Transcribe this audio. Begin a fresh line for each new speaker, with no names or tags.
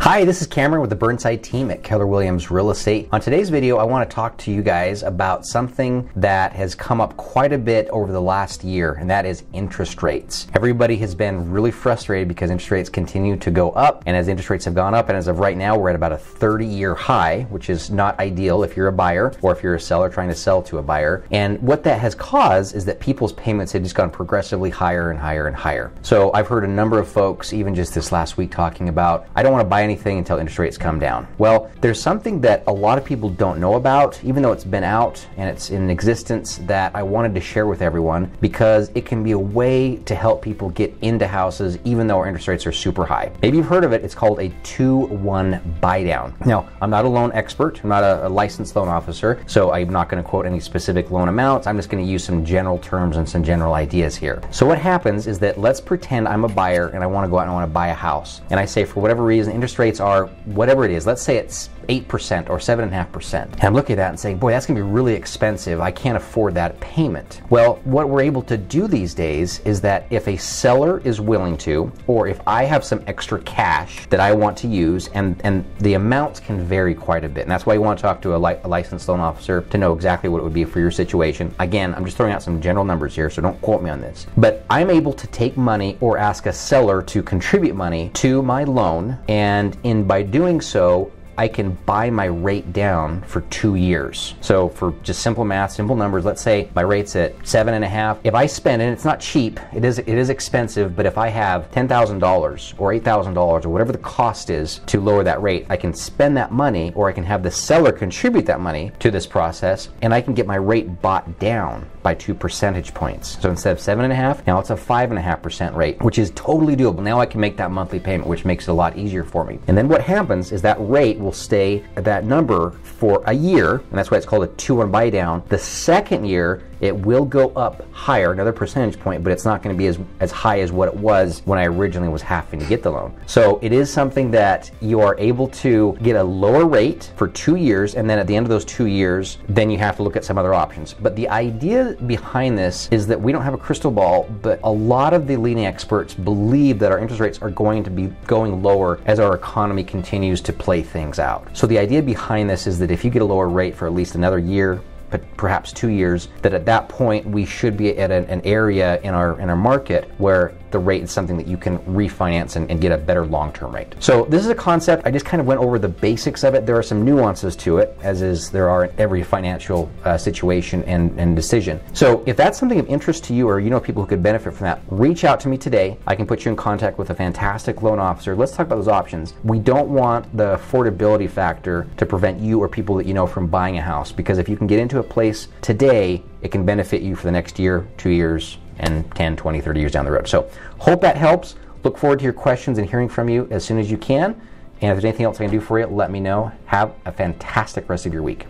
Hi, this is Cameron with the Burnside team at Keller Williams Real Estate. On today's video, I want to talk to you guys about something that has come up quite a bit over the last year, and that is interest rates. Everybody has been really frustrated because interest rates continue to go up, and as interest rates have gone up, and as of right now, we're at about a 30-year high, which is not ideal if you're a buyer or if you're a seller trying to sell to a buyer. And what that has caused is that people's payments have just gone progressively higher and higher and higher. So I've heard a number of folks, even just this last week, talking about, I don't want to buy anything until interest rates come down. Well, there's something that a lot of people don't know about, even though it's been out and it's in existence, that I wanted to share with everyone because it can be a way to help people get into houses even though our interest rates are super high. Maybe you've heard of it. It's called a 2-1 buy down. Now, I'm not a loan expert. I'm not a licensed loan officer, so I'm not going to quote any specific loan amounts. I'm just going to use some general terms and some general ideas here. So what happens is that let's pretend I'm a buyer and I want to go out and I want to buy a house. And I say, for whatever reason, interest rates are whatever it is. Let's say it's 8% or 7.5%. And I'm looking at that and saying, boy, that's going to be really expensive. I can't afford that payment. Well, what we're able to do these days is that if a seller is willing to, or if I have some extra cash that I want to use, and the amounts can vary quite a bit. And that's why you want to talk to a licensed loan officer to know exactly what it would be for your situation. Again, I'm just throwing out some general numbers here, so don't quote me on this. But I'm able to take money or ask a seller to contribute money to my loan, and by doing so, I can buy my rate down for 2 years. So for just simple math, simple numbers, let's say my rate's at 7.5. If I spend, and it's not cheap, it is expensive, but if I have $10,000 or $8,000 or whatever the cost is to lower that rate, I can spend that money, or I can have the seller contribute that money to this process, and I can get my rate bought down by 2 percentage points. So instead of 7.5, now it's a 5.5% rate, which is totally doable. Now I can make that monthly payment, which makes it a lot easier for me. And then what happens is that rate will stay at that number for a year, and that's why it's called a 2-1 buy down. The second year, it will go up higher, another percentage point, but it's not going to be as high as what it was when I originally was having to get the loan. So it is something that you are able to get a lower rate for 2 years, and then at the end of those 2 years, then you have to look at some other options. But the idea behind this is that we don't have a crystal ball, but a lot of the leading experts believe that our interest rates are going to be going lower as our economy continues to play things out. So the idea behind this is that if you get a lower rate for at least another year, but perhaps 2 years, that at that point we should be at an area in our market where the rate is something that you can refinance and get a better long-term rate. So this is a concept. I just kind of went over the basics of it. There are some nuances to it, as there are in every financial situation and decision. So if that's something of interest to you, or you know people who could benefit from that, reach out to me today. I can put you in contact with a fantastic loan officer. Let's talk about those options. We don't want the affordability factor to prevent you or people that you know from buying a house, because if you can get into a place today, it can benefit you for the next year, 2 years, and 10, 20, 30 years down the road. So hope that helps. Look forward to your questions and hearing from you as soon as you can. And if there's anything else I can do for you, let me know. Have a fantastic rest of your week.